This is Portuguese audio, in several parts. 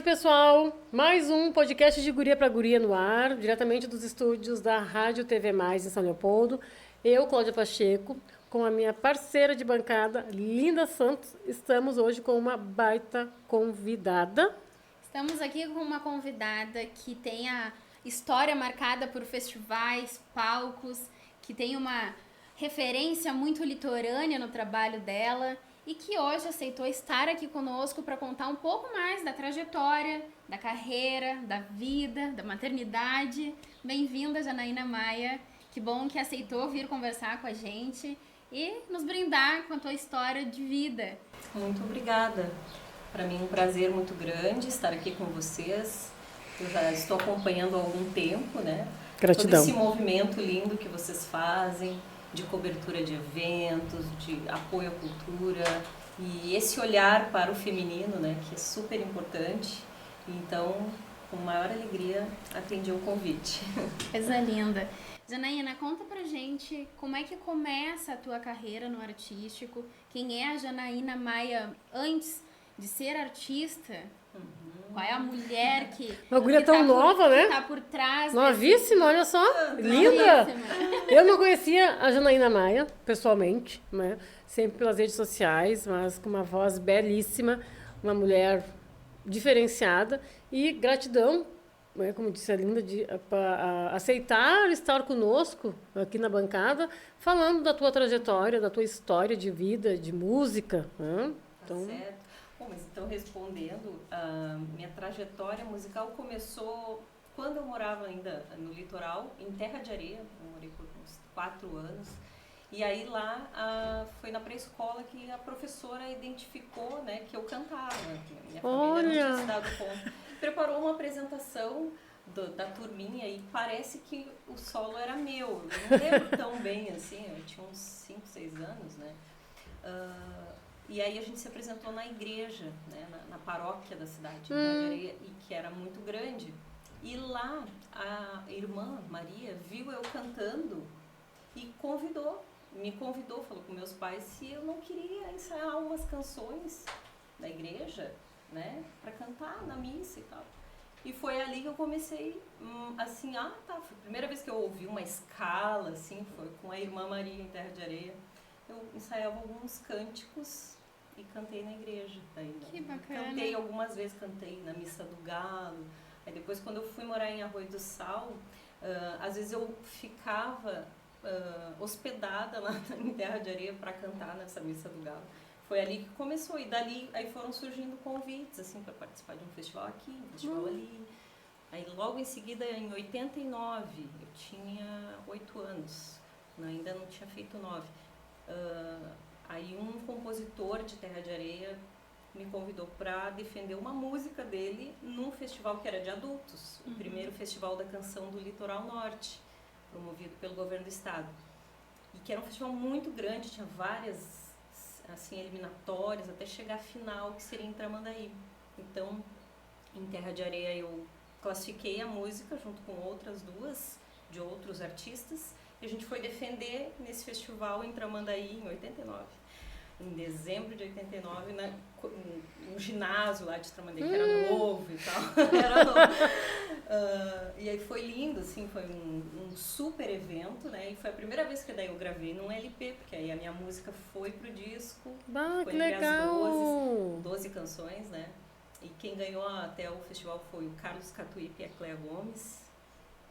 tarde, pessoal. Mais um podcast de Guria para Guria no ar, diretamente dos estúdios da Rádio TV Mais em São Leopoldo. Eu, Cláudia Pacheco, com a minha parceira de bancada, Linda Santos, estamos hoje com uma baita convidada. Estamos aqui com uma convidada que tem a história marcada por festivais, palcos, que tem uma referência muito litorânea no trabalho dela e que hoje aceitou estar aqui conosco para contar um pouco mais da trajetória, da carreira, da vida, da maternidade. Bem-vinda, Janaína Maia. Que bom que aceitou vir conversar com a gente e nos brindar com a tua história de vida. Muito obrigada. Para mim é um prazer muito grande estar aqui com vocês. Eu já estou acompanhando há algum tempo, né? Gratidão. Todo esse movimento lindo que vocês fazem, de cobertura de eventos, de apoio à cultura e esse olhar para o feminino, né, que é super importante. Então, com maior alegria, atendi o convite. Coisa linda. Janaína, conta pra gente como é que começa a tua carreira no artístico, quem é a Janaína Maia antes de ser artista? Qual é a mulher que... Uma guria tão nova, né? Que tá por trás... Novíssima, olha só. Linda. Eu não conhecia a Janaína Maia, pessoalmente, né? Sempre pelas redes sociais, mas com uma voz belíssima, uma mulher diferenciada. E gratidão, né, como disse a Linda, de aceitar estar conosco aqui na bancada, falando da tua trajetória, da tua história de vida, de música. Né? Então... Tá certo. Bom, mas então respondendo, a minha trajetória musical começou quando eu morava ainda no litoral, em Terra de Areia. Eu morei por uns 4 anos. E aí lá foi na pré-escola que a professora identificou, né, que eu cantava. Minha família não tinha se dado conta. Preparou uma apresentação da turminha e parece que o solo era meu. Eu não lembro tão bem assim, eu tinha uns 5, 6 anos, né? E aí a gente se apresentou na igreja, né, na paróquia da cidade de Areia, e que era muito grande. E lá a irmã Maria viu eu cantando e me convidou, falou com meus pais se eu não queria ensaiar umas canções da igreja, né, para cantar na missa e tal. E foi ali que eu comecei, assim, foi a primeira vez que eu ouvi uma escala, assim, foi com a irmã Maria em Terra de Areia. Eu ensaiava alguns cânticos e cantei na igreja. Daí, que bacana. Cantei algumas vezes, cantei na Missa do Galo. Aí depois, quando eu fui morar em Arroio do Sal, às vezes eu ficava hospedada lá em Terra de Areia para cantar nessa Missa do Galo. Foi ali que começou, e dali aí foram surgindo convites, assim, para participar de um festival aqui, um festival ali. Aí logo em seguida, em 89, eu tinha 8 anos, ainda não tinha feito 9. Aí um compositor de Terra de Areia me convidou para defender uma música dele num festival que era de adultos, o primeiro festival da canção do Litoral Norte, promovido pelo governo do estado. E que era um festival muito grande, tinha várias assim, eliminatórias, até chegar à final, que seria em Tramandaí. Então, em Terra de Areia eu classifiquei a música junto com outras 2 de outros artistas, e a gente foi defender nesse festival em Tramandaí, em 89. Em dezembro de 89, no ginásio lá de Tramandaí, que era novo e tal. Era novo. E aí foi lindo, assim, foi um super evento, né? E foi a primeira vez que daí eu gravei num LP, porque aí a minha música foi pro disco. Foi que legal! As 12 canções, né? E quem ganhou até o festival foi o Carlos Catuípe e a Cléa Gomes,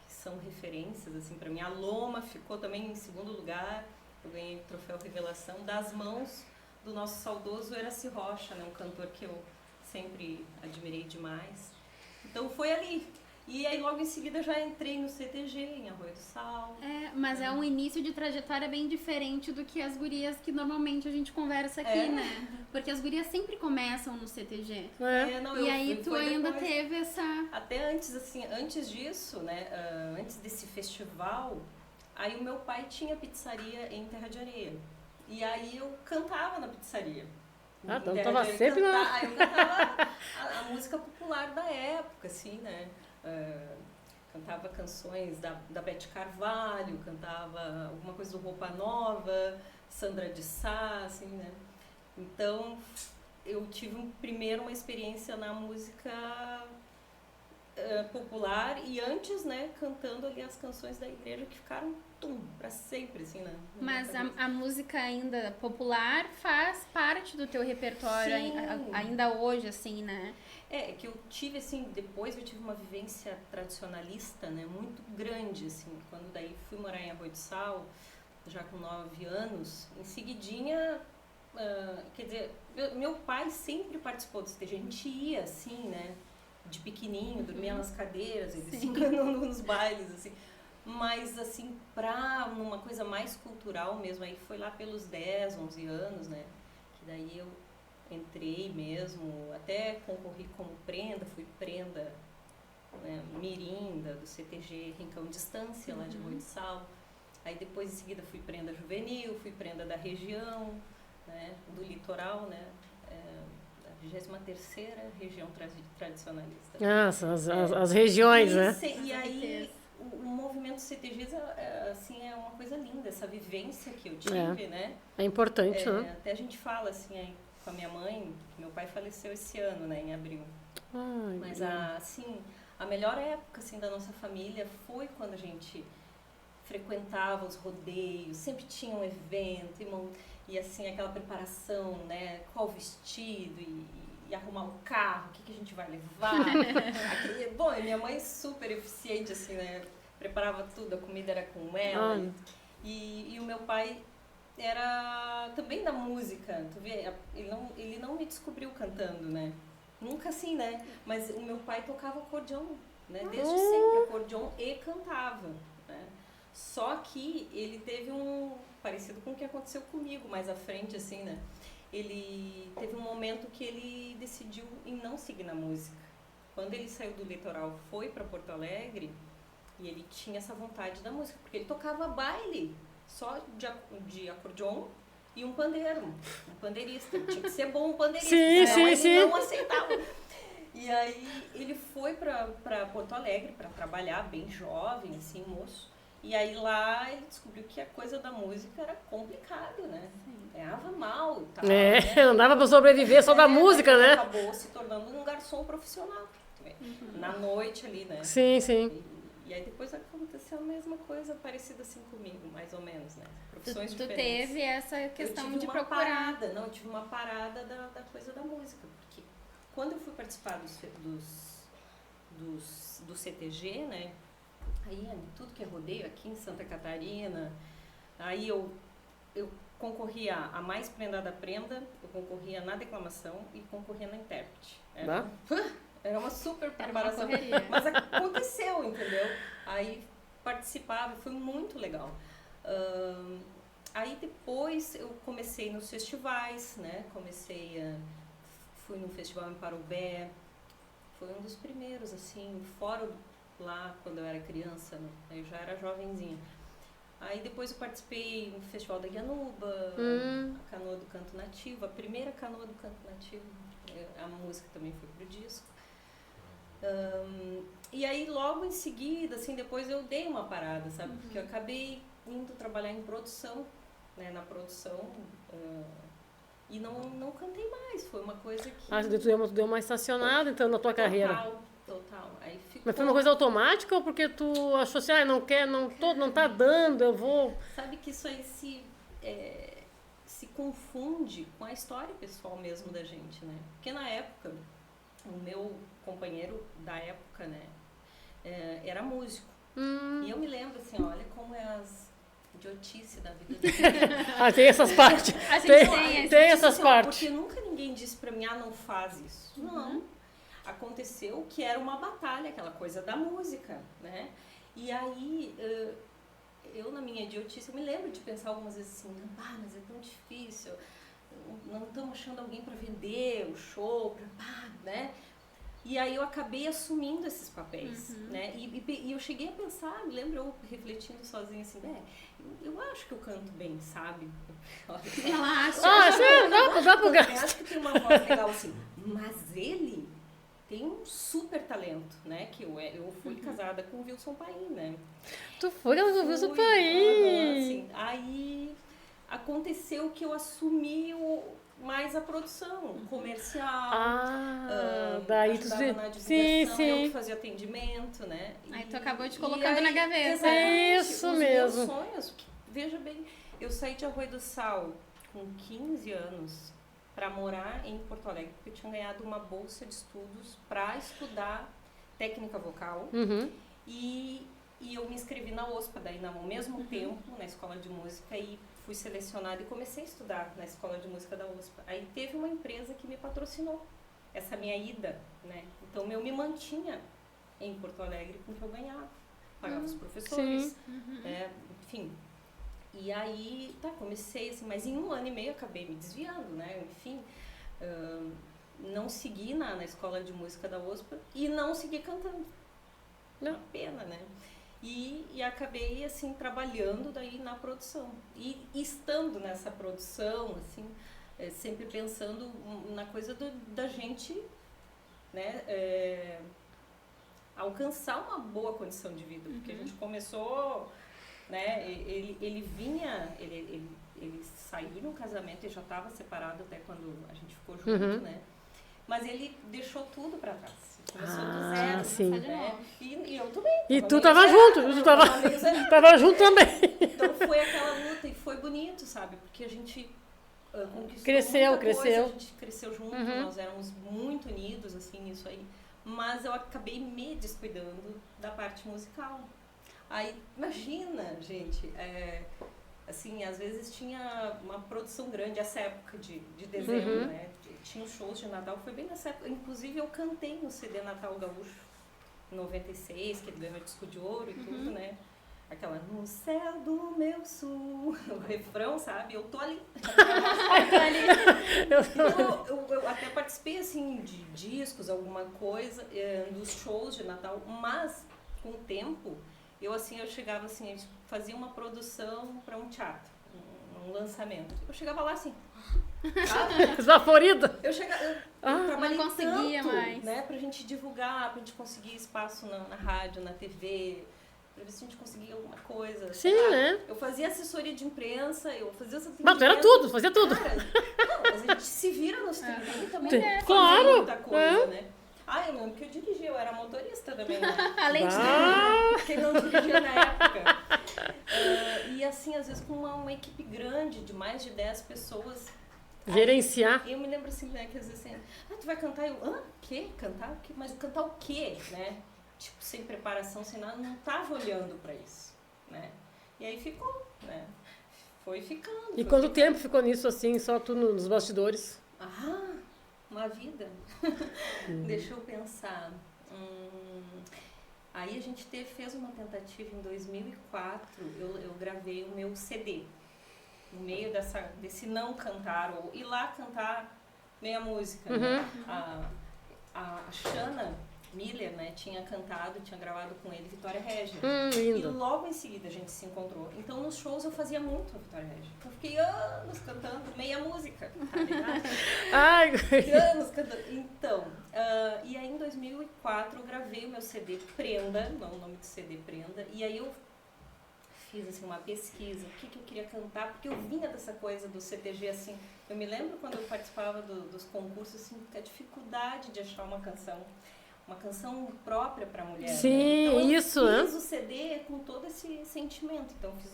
que são referências, assim, pra mim. A Loma ficou também em 2º lugar. Eu ganhei o troféu Revelação das mãos do nosso saudoso Eraci Rocha, né, um cantor que eu sempre admirei demais. Então foi ali. E aí logo em seguida já entrei no CTG, em Arroio do Sal. Mas é um início de trajetória bem diferente do que as gurias que normalmente a gente conversa aqui, né? Porque as gurias sempre começam no CTG. E aí tu ainda teve essa... Até antes, assim, antes disso, né, antes desse festival, aí o meu pai tinha pizzaria em Terra de Areia. E aí eu cantava na pizzaria. Então tava sempre lá. Eu cantava a música popular da época, assim, né? Cantava canções da Beth Carvalho, cantava alguma coisa do Roupa Nova, Sandra de Sá, assim, né? Então, eu tive primeiro uma experiência na música popular e antes, né, cantando ali as canções da igreja que ficaram para sempre, assim, né? Mas a música ainda popular faz parte do teu repertório ainda hoje, assim, né? É que eu tive, assim, depois eu tive uma vivência tradicionalista, né, muito grande, assim, quando daí fui morar em Arroio do Sal, já com 9 anos, em seguidinha, quer dizer, meu pai sempre participou do CTG, a gente ia, assim, né, de pequenininho, dormia nas cadeiras, eles se enganando nos bailes, assim. Mas, assim, uma coisa mais cultural mesmo, aí foi lá pelos 10, 11 anos, né? Que daí eu entrei mesmo, até concorri como prenda, fui prenda, né, mirim do CTG Rincão Distância, lá de Arroio do Sal. Aí depois, em seguida, fui prenda juvenil, fui prenda da região, né, do litoral, né? A 23ª região tradicionalista. As regiões, né? E aí... O movimento CTGs assim, é uma coisa linda, essa vivência que eu tive, né? É importante, né? Até a gente fala assim aí, com a minha mãe, meu pai faleceu esse ano, né, em abril. Mas assim, a melhor época assim, da nossa família foi quando a gente frequentava os rodeios, sempre tinha um evento e assim, aquela preparação, né? Qual vestido e arrumar um carro, o que a gente vai levar. Bom, e minha mãe super eficiente, assim, né? Preparava tudo, a comida era com ela. E o meu pai era também da música, tu vê? Ele não me descobriu cantando, né? Nunca assim, né? Mas o meu pai tocava acordeon, né? Desde sempre, acordeon e cantava, né? Só que ele teve parecido com o que aconteceu comigo mais à frente, assim, né? Ele teve um momento que ele decidiu em não seguir na música. Quando ele saiu do litoral, foi para Porto Alegre e ele tinha essa vontade da música, porque ele tocava baile só de acordeon e um pandeiro, um pandeirista. Tinha que ser bom um pandeirista, ele não aceitava. E aí ele foi para Porto Alegre para trabalhar, bem jovem, assim, moço. E aí lá ele descobriu que a coisa da música era complicado, né? Ganhava mal e tal. Né? Não dava pra sobreviver só da música, né? Acabou se tornando um garçom profissional. Na noite ali, né? Sim. E aí depois aconteceu a mesma coisa, parecida assim comigo, mais ou menos, né? Profissões tu diferentes. Teve essa questão de procurar. Parada, eu tive uma parada da coisa da música. Porque quando eu fui participar do CTG, né? Aí, tudo que é rodeio aqui em Santa Catarina, aí eu concorria a mais prenda da prenda, eu concorria na declamação e concorria na intérprete. Era uma super preparação, mas aconteceu, entendeu? Aí participava, foi muito legal. Aí depois eu comecei nos festivais, né? Fui no festival em Parobé, foi um dos primeiros, assim, fora lá quando eu era criança, né? Eu já era jovenzinha. Aí depois eu participei no Festival da Guianuba, a Canoa do Canto Nativo, a primeira Canoa do Canto Nativo, a música também foi pro disco. E aí logo em seguida, assim, depois eu dei uma parada, sabe? Porque eu acabei indo trabalhar em produção, né? Na produção, e não cantei mais, foi uma coisa que... Tu deu uma estacionada, então, na tua carreira. Total. Aí ficou... Mas foi uma coisa automática ou porque tu achou assim, não tá dando, eu vou... Sabe que isso aí se confunde com a história pessoal mesmo da gente, né? Porque na época, o meu companheiro da época, né, era músico. E eu me lembro assim, olha como é as idiotice da vida dele. Tem essas partes. Tem essas partes. Porque nunca ninguém disse pra mim, não faz isso. Não. Aconteceu que era uma batalha, aquela coisa da música, né? E aí, eu na minha idiotice, eu me lembro de pensar algumas vezes assim, mas é tão difícil, não estamos achando alguém para vender o show, né? E aí eu acabei assumindo esses papéis, né? E eu cheguei a pensar, me lembro eu refletindo sozinha assim, eu acho que eu canto bem, sabe? Ela acha. Dá pro gasto. Eu acho que tem uma voz legal assim, mas ele tem um super talento, né? Que eu fui casada com o Wilson Paim, né? Tu foi com o Wilson Paim? Assim, aí aconteceu que eu assumi mais a produção comercial. Daí ajudava na divulgação, sim, eu sim. que fazia atendimento, né? Aí tu acabou te colocando na gaveta. Exatamente, Isso os mesmo. meus sonhos, veja bem, eu saí de Arroio do Sal com 15 anos para morar em Porto Alegre, porque eu tinha ganhado uma bolsa de estudos para estudar técnica vocal. Uhum. E eu me inscrevi na OSPA, daí ao mesmo tempo, na escola de música, e fui selecionada e comecei a estudar na escola de música da OSPA. Aí teve uma empresa que me patrocinou essa minha ida, né? Então eu me mantinha em Porto Alegre com o que eu ganhava. Pagava os professores, enfim. E aí, comecei assim, mas em 1 ano e meio acabei me desviando, né? Enfim, não segui na escola de música da OSPA e não segui cantando. Uma pena, né? E acabei, assim, trabalhando daí na produção. E estando nessa produção, assim, sempre pensando na coisa da gente, né? Alcançar uma boa condição de vida. Porque a gente começou, né? Ele saiu de um casamento e já estava separado até quando a gente ficou junto, né? Mas ele deixou tudo para trás. Começou do zero, sim. Né? E eu também. E tu tava junto, tu tava junto também. Então foi aquela luta e foi bonito, sabe? Porque a gente conquistou Cresceu. a gente cresceu junto, nós éramos muito unidos, assim, nisso aí. Mas eu acabei me descuidando da parte musical. Aí, imagina, gente, assim, às vezes tinha uma produção grande, essa época de dezembro, né? Tinha shows de Natal, foi bem nessa época. Inclusive, eu cantei no CD Natal Gaúcho, em 96, que ele ganhou disco de ouro e tudo, né? Aquela, no céu do meu sul, o refrão, sabe? Eu tô ali. Eu até participei, assim, de discos, alguma coisa, dos shows de Natal, mas, com o tempo, eu chegava assim, fazia uma produção para um teatro, um lançamento. Eu chegava lá assim, Esbaforida. eu trabalhei não conseguia tanto, mais. né, pra gente divulgar, pra gente conseguir espaço na rádio, na TV, pra ver se a gente conseguia alguma coisa. Sim, né? Eu fazia assessoria de imprensa, eu fazia essa Mas tu era tudo, fazia tudo. Cara, não, mas a gente se vira nos 30 e também Claro, muita coisa, né? Eu lembro que eu dirigia, eu era motorista também, né? Além de tudo. Quem não dirigia na época. E assim, às vezes com uma equipe grande, de mais de 10 pessoas. Gerenciar. Eu me lembro assim, né, que às vezes assim, tu vai cantar? Eu, quê? Cantar o quê? Mas cantar o quê, né? Tipo, sem preparação, sem nada, não tava olhando pra isso, né? E aí ficou, né? Foi ficando. E quanto tempo ficou nisso assim, só tu nos bastidores? Uma vida. Deixa eu pensar. Aí a gente fez uma tentativa em 2004, eu gravei o meu CD. No meio desse não cantar, ou ir lá cantar meia música. Né? A Xana Miller, né, tinha gravado com ele Vitória Regia. Lindo. E logo em seguida a gente se encontrou. Então nos shows eu fazia muito a Vitória Regia. Eu fiquei anos cantando meia música, tá ligado? Anos cantando. Então, e aí em 2004 eu gravei o meu CD Prenda, não o nome do CD Prenda, e aí eu fiz assim, uma pesquisa, o que eu queria cantar, porque eu vinha dessa coisa do CTG, assim, eu me lembro quando eu participava dos concursos, assim, a dificuldade de achar uma canção própria para mulher. Sim, né? Então, isso, eu fiz o CD com todo esse sentimento. Então, eu fiz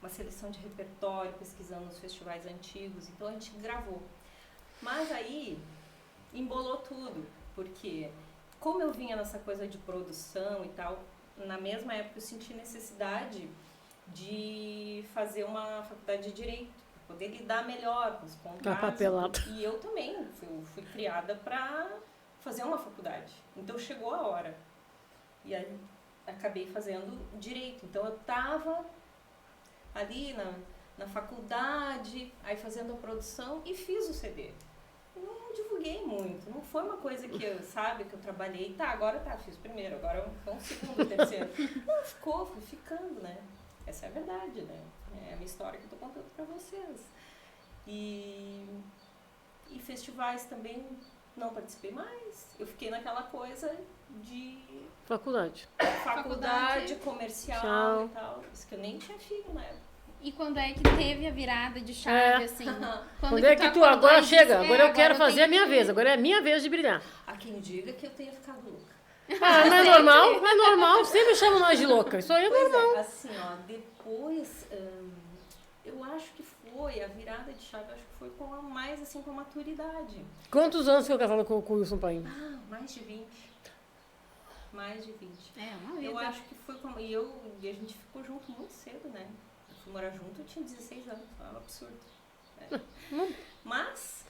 uma seleção de repertório, pesquisando nos festivais antigos. Então, a gente gravou. Mas aí, embolou tudo. Porque, como eu vinha nessa coisa de produção e tal, na mesma época eu senti necessidade de fazer uma faculdade de Direito, para poder lidar melhor com os contratos. E eu também fui criada para fazer uma faculdade. Então chegou a hora. E aí acabei fazendo Direito. Então eu estava ali na faculdade, aí fazendo a produção e fiz o CD. Não divulguei muito, não foi uma coisa que eu, que eu trabalhei, fiz o primeiro, agora um segundo, terceiro. Não, foi ficando, né? Essa é a verdade, né? É a minha história que eu tô contando pra vocês. E festivais também não participei mais. Eu fiquei naquela coisa de faculdade comercial e tal. Isso que eu nem tinha filho na época. E quando é que teve a virada de chave, assim? Quando é que tu acordou agora e chega? disse, Agora eu quero eu fazer tenho a minha que- vez. Agora é a minha vez de brilhar. Há quem diga que eu tenha ficado louca. Ah, não é normal? É normal. Sempre chamam nós de louca. Isso aí é Pois normal. é, assim, ó, depois, eu acho que foi a virada de chave, acho que foi com a mais, assim, com a maturidade. Quantos anos que eu casada com o Wilson Paim? Ah, mais de 20. Mais de 20. É, uma vida. Eu acho que foi como. E a gente ficou junto muito cedo, né? Eu fui morar junto, eu tinha 16 anos. Foi um absurdo. É. Mas.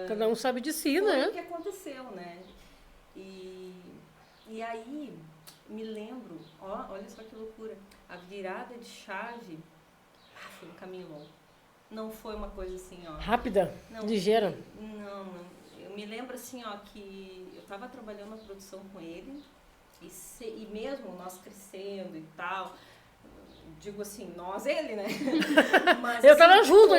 Cada um sabe de si, foi né? o que aconteceu, né? E aí, me lembro, olha só que loucura. A virada de chave foi um caminho longo. Não foi uma coisa assim, ó. Rápida, Não, ligeira. Não. Eu me lembro assim, ó, que eu tava trabalhando na produção com ele e mesmo nós crescendo e tal, digo assim, nós, ele, né? Mas, Eu tava assim, junto.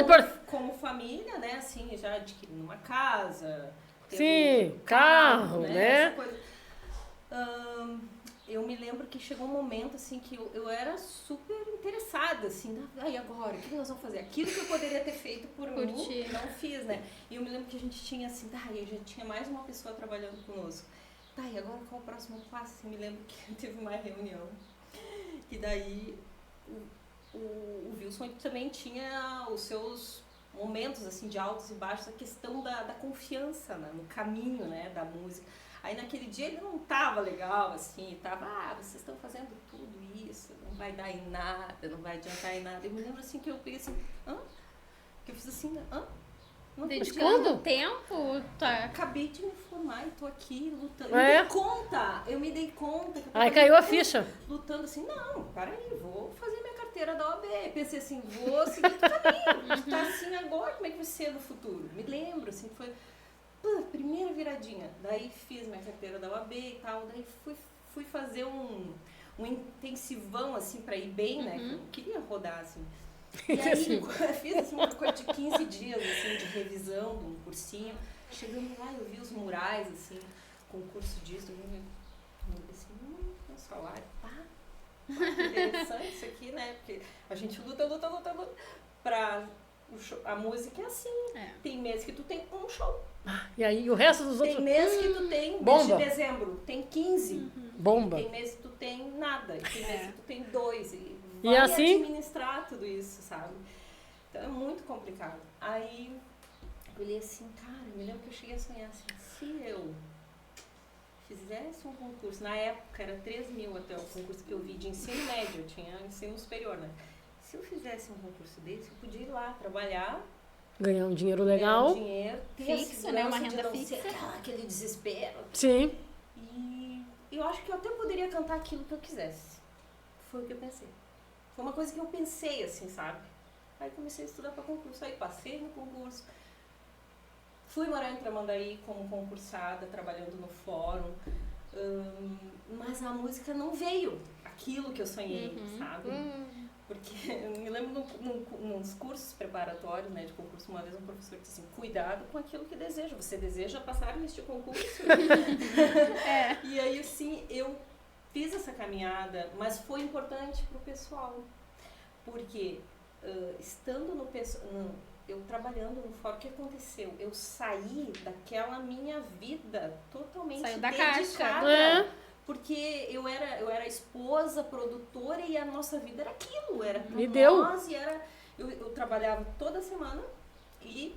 como família, né, assim, já adquirindo uma casa. tendo Sim, carro, né? Essa coisa. Eu me lembro que chegou um momento, assim, que eu era super interessada, assim, e agora, o que nós vamos fazer? Aquilo que eu poderia ter feito por mim, ti. não fiz, né? E eu me lembro que a gente tinha, assim, e já tinha mais uma pessoa trabalhando conosco. E agora qual o próximo passo? Eu me lembro que teve uma reunião, e daí o Wilson também tinha os seus momentos, assim, de altos e baixos, a questão da confiança, né, no caminho, né, da música. Aí naquele dia ele não tava legal, assim, tava, vocês estão fazendo tudo isso, não vai dar em nada, não vai adiantar em nada. Eu me lembro assim que eu peguei assim, que eu fiz assim, Não Dedicando tempo, tá? Acabei de me formar e tô aqui lutando. É? Eu me dei conta. Que eu Aí tava caiu a ficha. lutando assim, não, peraí, vou fazer minha carteira da OAB. Pensei assim, vou seguir o caminho. Tá assim agora, como é que vai ser no futuro? Me lembro, assim, foi primeira viradinha. Daí fiz minha carteira da OAB e tal, daí fui fazer um intensivão, assim, pra ir bem, né? Que eu não queria rodar, assim. E aí, eu fiz assim, uma coisa de 15 dias, assim, de revisão, de um cursinho. Chegando lá, eu vi os murais, assim, concurso disso, eu vi assim, meu salário, interessante isso aqui, né? Porque a gente luta pra... A música é assim. Tem meses que tu tem um show. E aí, o resto dos outros... Tem meses que tu tem, bomba. de dezembro, tem 15. Bomba. Tem meses que tu tem nada. Tem meses que tu tem 2. E E assim? administrar tudo isso, sabe? Então é muito complicado. Aí eu olhei assim, cara, me lembro que eu cheguei a sonhar assim, se eu fizesse um concurso, na época era 3 mil até o concurso que eu vi de ensino médio, eu tinha ensino superior, né? Se eu fizesse um concurso desse, eu podia ir lá trabalhar, Ganhar um dinheiro legal. ganhar um dinheiro, ter Fixo, a né? Uma segurança de renda não ser fixa. aquele desespero. Sim. E eu acho que eu até poderia cantar aquilo que eu quisesse. Foi o que eu pensei. Foi uma coisa que eu pensei, assim, sabe? Aí comecei a estudar para concurso, aí passei no concurso. Fui morar em Tramandaí como concursada, trabalhando no fórum. Mas a música não veio aquilo que eu sonhei, sabe? Porque eu me lembro nos cursos preparatórios, né, de concurso, uma vez um professor disse assim, cuidado com aquilo que deseja. Você deseja passar neste concurso? E aí, assim, eu fiz essa caminhada, mas foi importante pro pessoal. Porque estando eu trabalhando no fórum, o que aconteceu? Eu saí daquela minha vida totalmente Saiu da dedicada. caixa. Porque eu era esposa, produtora e a nossa vida era aquilo, era Me deu. nós e era... Eu trabalhava toda semana e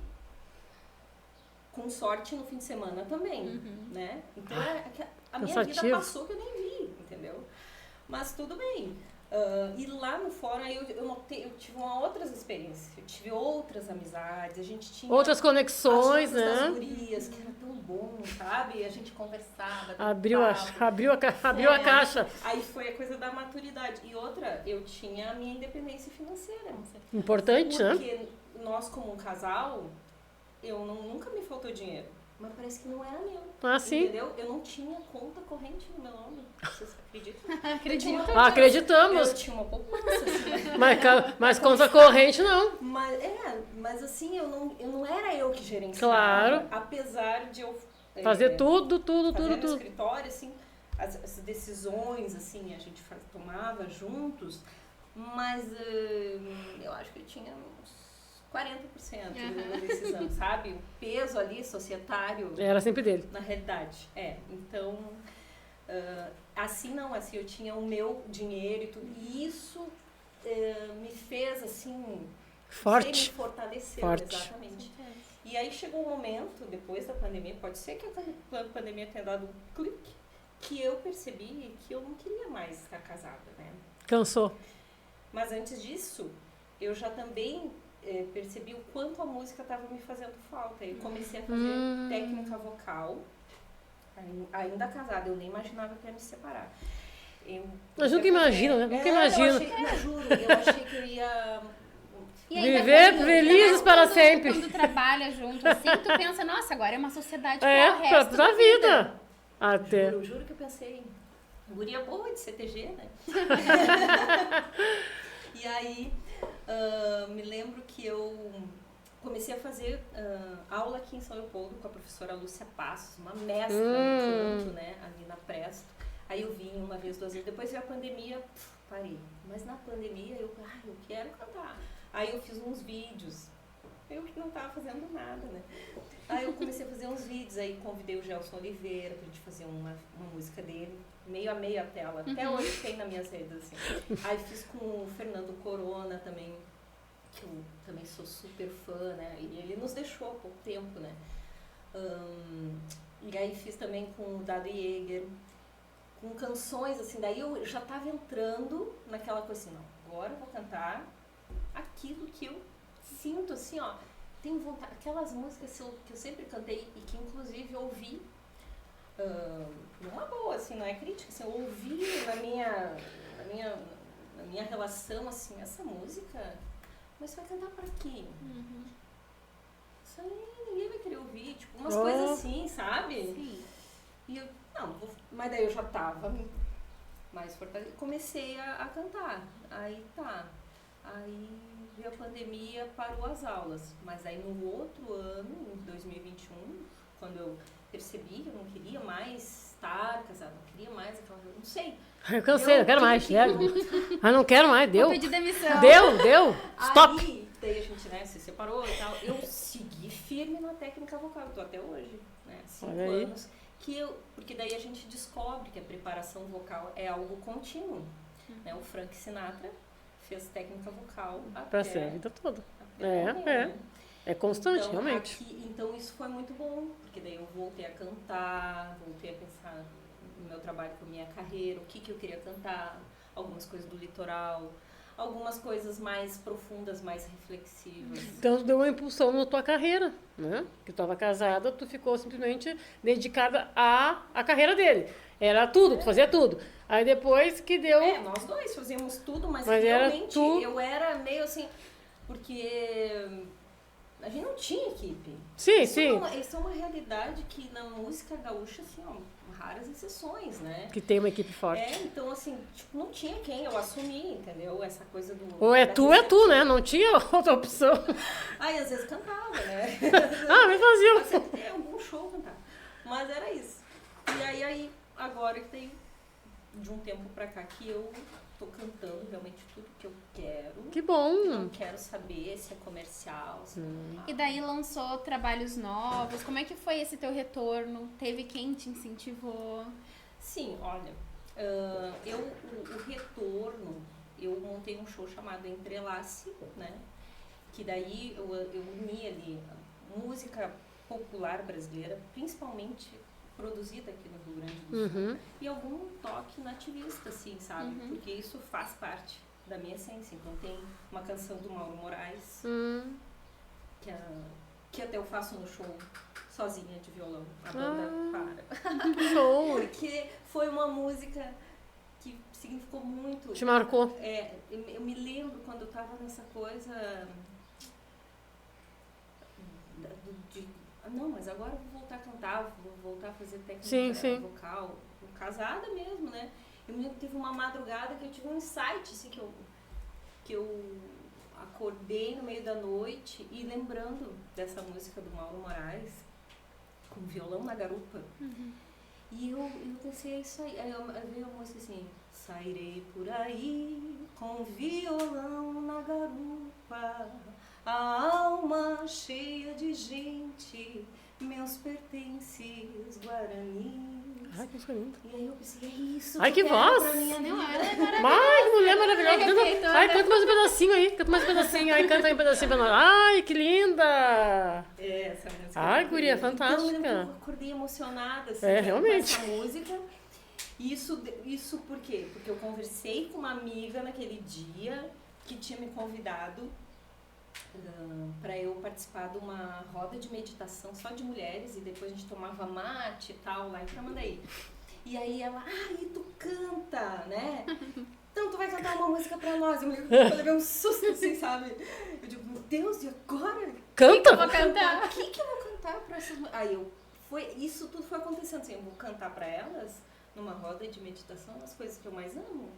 com sorte no fim de semana também, né? Então a minha vida cansativo. passou que eu nem vi, entendeu? Mas tudo bem. E lá no fórum aí eu tive outras experiências, eu tive outras amizades, a gente tinha... Outras conexões, as das né? gurias, que era tão bom, sabe? A gente conversava, Abriu a caixa. Aí foi a coisa da maturidade. E outra, eu tinha a minha independência financeira. Importante, né? Porque nós, como um casal, nunca me faltou dinheiro. Mas parece que não era meu. Ah, sim. Entendeu? Eu não tinha conta corrente no meu nome. Vocês acreditam? Acredito. Acreditamos. Eu tinha uma poupança, assim. Mas conta corrente, não. Mas assim, eu não era eu que gerenciava. Claro. Apesar de eu... Fazer tudo. Fazer no escritório, assim, as decisões, assim, a gente tomava juntos, Mas eu acho que eu tinha uns 40% da decisão, sabe? O peso ali societário... Era sempre dele. Na realidade, Então, assim não, assim, eu tinha o meu dinheiro e tudo. E isso me fez, assim... Forte. Me fortaleceu, Forte. exatamente. E aí chegou um momento, depois da pandemia, pode ser que a pandemia tenha dado um clique, que eu percebi que eu não queria mais estar casada, né? Cansou. Mas antes disso, eu já também percebi o quanto a música estava me fazendo falta. Eu comecei a fazer técnica vocal, ainda casada, eu nem imaginava que ia me separar. Mas nunca imagina, né? Nunca imagina. Eu achei que eu ia... Viver felizes para sempre. Quando trabalha junto assim, tu pensa, nossa, agora é uma sociedade para o pra resto da vida. Até. Juro que eu pensei, guria boa de CTG, né? E aí, me lembro que eu comecei a fazer aula aqui em São Leopoldo com a professora Lúcia Passos, uma mestra no canto, né, ali na Presto. Aí eu vim uma vez, 2 vezes, depois veio a pandemia, parei. Mas na pandemia eu quero cantar. Aí eu fiz uns vídeos, eu que não tava fazendo nada, né? Aí eu comecei a fazer uns vídeos, aí convidei o Gelson Oliveira pra gente fazer uma música dele, meio a meio a tela, até hoje tem nas minhas redes, assim. Aí fiz com o Fernando Corona também, que eu também sou super fã, né? E ele nos deixou há pouco tempo, né? E aí fiz também com o Dado Jäger, com canções, assim, daí eu já tava entrando naquela coisa assim, não, agora eu vou cantar aquilo que eu sinto, assim, ó, tenho vontade, aquelas músicas que eu sempre cantei e que inclusive eu ouvi numa boa, assim, não é crítica, assim, eu ouvi na minha relação, assim, essa música, mas você vai cantar pra quê? Isso aí ninguém vai querer ouvir, tipo, umas coisas assim, sabe? Sim. E eu, mas daí eu já tava mais fortalecida, comecei a cantar, aí Aí veio a pandemia, parou as aulas. Mas aí no outro ano, em 2021, quando eu percebi que eu não queria mais estar casada, não queria mais aquela... Não sei. Eu cansei, não quero mais. Ah, não quero mais, deu. Vou pedir demissão. Deu. Stop. Aí, daí a gente, né, se separou e tal. Eu segui firme na técnica vocal, eu tô até hoje, né, 5 anos. Porque daí a gente descobre que a preparação vocal é algo contínuo. Né? O Frank Sinatra fez técnica vocal pra ser a vida toda. Né? É constante, então, realmente. Então isso foi muito bom, porque daí eu voltei a cantar, voltei a pensar no meu trabalho com a minha carreira, o que eu queria cantar, algumas coisas do litoral, algumas coisas mais profundas, mais reflexivas. Então deu uma impulsão na tua carreira, né? Que tu estava casada, tu ficou simplesmente dedicada à carreira dele. Era tudo, tu fazia tudo. Aí depois que deu... nós dois fazíamos tudo, mas realmente eu era meio assim, porque a gente não tinha equipe. Sim. Isso é uma realidade que na música gaúcha, assim, ó, raras exceções, né? Que tem uma equipe forte. Então assim, tipo, não tinha quem, eu assumi, entendeu? Essa coisa do... Ou é tu, né? Não tinha outra opção. Aí às vezes cantava, né? Me fazia. Tem algum show cantar. Mas era isso. E aí agora que tem de um tempo pra cá que eu tô cantando realmente tudo que eu quero. Que bom! Não quero saber se é comercial, se E daí lançou trabalhos novos. Como é que foi esse teu retorno? Teve quem te incentivou? Sim, olha, o retorno, eu montei um show chamado Entrelace, né? Que daí eu uni ali música popular brasileira, principalmente produzida aqui no Rio Grande do Sul, e algum toque nativista, assim, sabe? Porque isso faz parte da minha essência. Então tem uma canção do Mauro Moraes, que até eu faço no show sozinha de violão. A banda para. Show! Porque foi uma música que significou muito. Te marcou? Eu me lembro quando eu tava nessa coisa não, mas agora eu vou voltar a cantar, vou voltar a fazer técnica vocal, casada mesmo, né? Eu me lembro que teve uma madrugada que eu tive um insight, assim, que eu acordei no meio da noite e lembrando dessa música do Mauro Moraes, com violão na garupa. E eu pensei, é isso aí. Aí veio a música assim, sairei por aí com violão na garupa, a alma cheia de gente, meus pertences guaranis. Ai, que música linda. E aí eu pensei, é isso Ai, que eu quero voz! pra minha vida. Não, ela é maravilhosa. Ai, que mulher maravilhosa. Perfeitora. Ai, canta mais um pedacinho aí. Canta mais um pedacinho. Ai, canta aí um pedacinho pra nós. Ai, que linda! Essa música. Ai, eu guria, queria. fantástica. Então eu acordei emocionada assim, É, com realmente. essa música. Isso por quê? Porque eu conversei com uma amiga naquele dia que tinha me convidado para eu participar de uma roda de meditação só de mulheres e depois a gente tomava mate e tal lá em Tramandaí. E aí ela, e tu canta, né? Então tu vai cantar uma música pra nós. Eu levei um susto assim, sabe? Eu digo, meu Deus, e agora? Canta! Eu vou cantar. O que eu vou cantar pra essas mulheres? Aí isso tudo foi acontecendo assim, eu vou cantar pra elas numa roda de meditação as coisas que eu mais amo.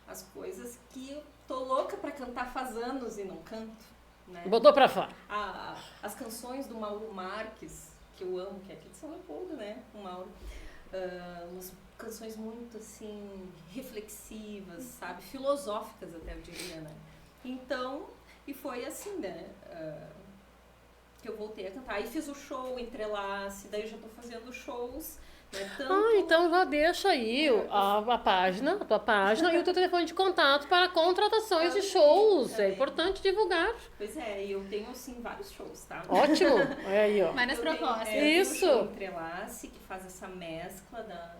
As coisas que eu tô louca pra cantar faz anos e não canto, né? Botou pra fora. As canções do Mauro Marques, que eu amo, que é aqui de São Leopoldo, né? O Mauro. Umas canções muito, assim, reflexivas, sabe? Filosóficas até, eu diria, né? Então, e foi assim, né? Que eu voltei a cantar. Aí fiz o show, Entrelace, daí já tô fazendo shows, né? Então já deixa aí a página, a tua página e o teu telefone de contato para contratações de shows. É importante divulgar. Pois é, e eu tenho, assim, vários shows, tá? Ótimo. Olha aí, ó. Várias propostas. Isso. Eu tenho o show Entrelace, que faz essa mescla da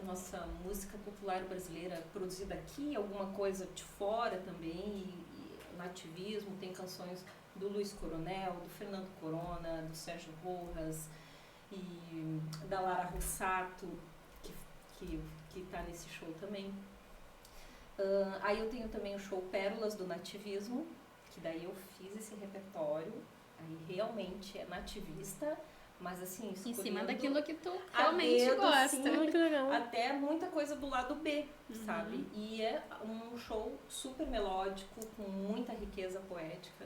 nossa música popular brasileira produzida aqui, alguma coisa de fora também, e nativismo, tem canções do Luiz Coronel, do Fernando Corona, do Sérgio Rojas e da Lara Rossato, que tá nesse show também. Aí eu tenho também o show Pérolas do Nativismo, que daí eu fiz esse repertório, aí realmente é nativista, mas assim, Em cima daquilo que tu realmente dedo, gosta. assim, Muito legal. até muita coisa do lado B, sabe? E é um show super melódico, com muita riqueza poética.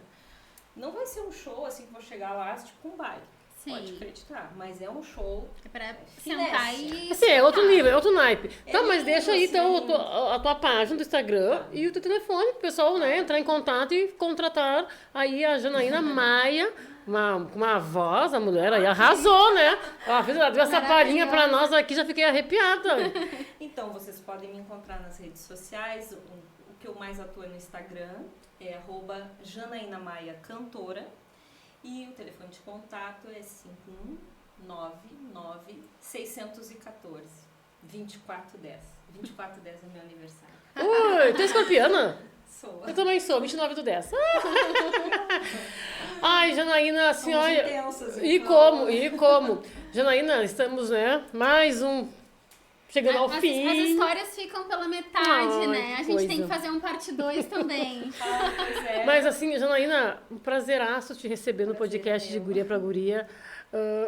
Não vai ser um show assim que vou chegar lá, tipo um baile. Sim. Pode acreditar, mas é um show. É pra finesse. sentar e... Assim, é outro nível, é outro naipe. Tá, mas lindo, deixa aí então assim. a tua página do Instagram e o teu telefone pro pessoal, né, entrar em contato e contratar aí a Janaína Maia, uma voz, a mulher aí arrasou, né? Ela deu essa palhinha pra nós aqui, já fiquei arrepiada. Então, vocês podem me encontrar nas redes sociais. O que eu mais atuo no Instagram é @JanaínaMaiaCantora. E o telefone de contato é 5199614 2410. 2410 é meu aniversário. Ui, tu é escorpiana? Sou. Eu também sou, 29/10. Ai, Janaína, assim, Somos olha... intensas, E então. como? Janaína, estamos, né, mais um... Chegando ao fim. As histórias ficam pela metade, Ai, né? que A gente tem coisa. que fazer um parte 2 também. Pois é. Mas assim, Janaína, um prazeraço te receber no Prazer podcast de meu. Guria pra Guria.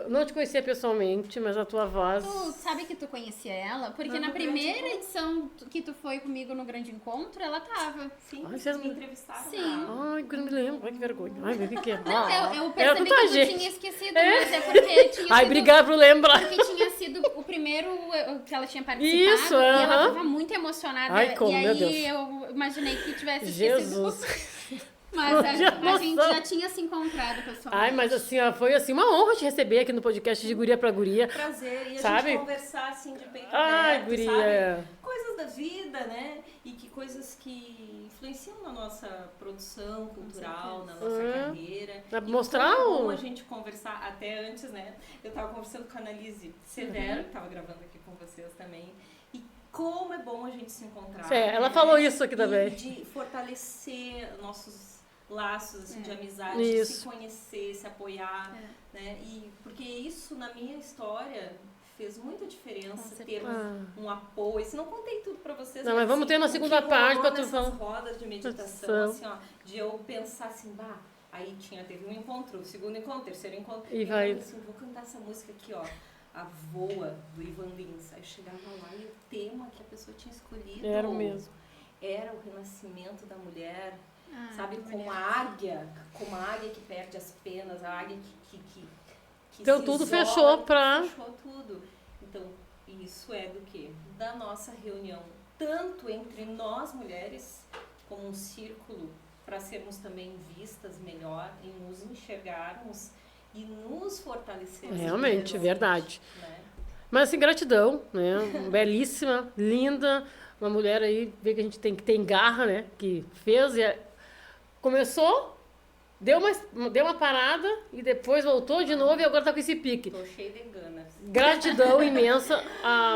Não te conhecia pessoalmente, mas a tua voz... Tu sabe que tu conhecia ela? Porque na no primeira Grande edição que tu foi comigo no Grande Encontro, ela tava. Sim, Ai, vocês vocês me me- entrevistaram. Sim. lá. Ai, que eu não me lembro. Ai, que vergonha. Ai, o que é? Não, eu Era percebi tanta que tu gente. tinha esquecido, mas é porque tinha Ai, sido... obrigada por lembrar. Porque tinha sido o primeiro que ela tinha participado Isso, e ela aham. tava muito emocionada. Ai, como, e aí meu Deus. eu imaginei que tivesse Jesus. esquecido. Mas Não a tinha gente noção. já tinha se encontrado pessoalmente. Ai, mas assim, ó, foi assim uma honra te receber aqui no podcast de Guria pra Guria. Prazer. E a Sabe? gente conversar assim de peito Ai, aberto, guria. sabe? Coisas da vida, né? E que coisas que influenciam na nossa produção cultural, na nossa carreira. Pra E mostrar como é o- bom a gente conversar até antes, né? Eu tava conversando com a Annalise Severo, que tava gravando aqui com vocês também. E como é bom a gente se encontrar. É, ela falou isso aqui também. E de fortalecer nossos laços assim, de amizade, Isso. se conhecer, se apoiar, né? E porque isso na minha história fez muita diferença ter um apoio. Se não contei tudo pra vocês. Não, mas vamos ter uma o que segunda parte pra tu nessas falar. rodas de meditação, Meditação. assim, ó, de eu pensar assim, aí teve um encontro, o segundo encontro, o terceiro encontro. E eu vai- assim, vou cantar essa música aqui, ó. A Voa, do Ivan Lins. Aí chegava lá e o tema que a pessoa tinha escolhido Era o mesmo. era o renascimento da mulher. Ah, Sabe, que como a águia que perde as penas, a águia que Então se tudo isola, fechou pra- Fechou tudo. Então, E isso é do quê? Da nossa reunião, tanto entre nós mulheres, como um círculo, para sermos também vistas melhor, e nos enxergarmos e nos fortalecermos. Realmente, verdade. Né? Mas assim, gratidão, né? Belíssima, linda, uma mulher aí, vê que a gente tem garra, né? Que fez e começou, deu uma parada e depois voltou de novo e agora tá com esse pique. Tô cheia de ganas. Gratidão imensa.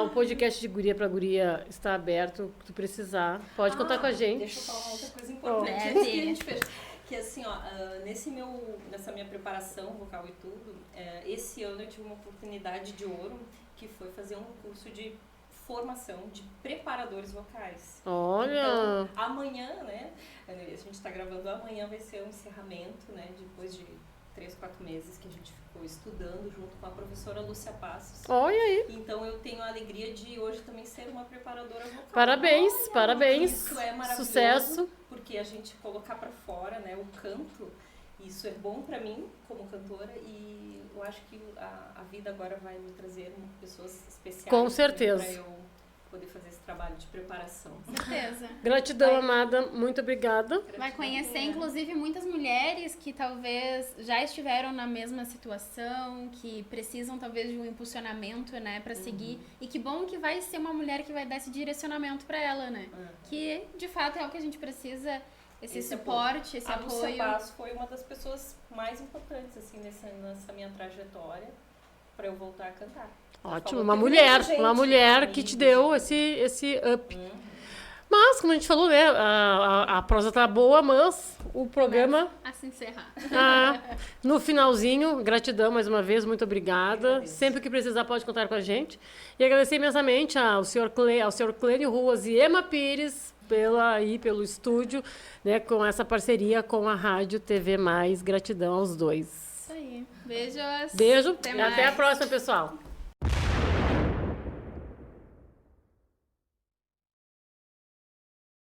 O podcast de Guria pra Guria está aberto. Se tu precisar, pode contar com a gente. Deixa eu falar uma outra coisa importante Oh. antes que a gente feche. Que assim, ó, nessa minha preparação vocal e tudo, esse ano eu tive uma oportunidade de ouro, que foi fazer um curso de formação de preparadores vocais. Olha! Então, amanhã, né, a gente está gravando, amanhã vai ser um encerramento, né, depois de 3, 4 meses que a gente ficou estudando junto com a professora Lúcia Passos. Olha aí! Então eu tenho a alegria de hoje também ser uma preparadora vocal. Parabéns, Olha, parabéns. Isso é maravilhoso. Sucesso. Porque a gente colocar pra fora, né, o canto, isso é bom pra mim como cantora e eu acho que a vida agora vai me trazer pessoas especiais. Com certeza. Pra eu poder fazer esse trabalho de preparação. Com certeza. Gratidão, amada. Muito obrigada. Vai conhecer, inclusive, muitas mulheres que talvez já estiveram na mesma situação, que precisam talvez de um impulsionamento, né, para seguir. E que bom que vai ser uma mulher que vai dar esse direcionamento para ela, né? Que, de fato, é o que a gente precisa, esse suporte, esse apoio. A Lúcia Passos foi uma das pessoas mais importantes, assim, nessa minha trajetória para eu voltar a cantar. Ótimo, uma mulher que te deu esse up. Mas, como a gente falou, né, a prosa tá boa, mas o programa... A se encerrar. No finalzinho, gratidão mais uma vez, muito obrigada. Sempre que precisar pode contar com a gente. E agradecer imensamente ao senhor Clênio Ruas e Emma Pires pelo estúdio, né, com essa parceria com a Rádio TV Mais. Gratidão aos dois. Isso aí. Beijos. Beijo Até e até a mais. próxima, pessoal.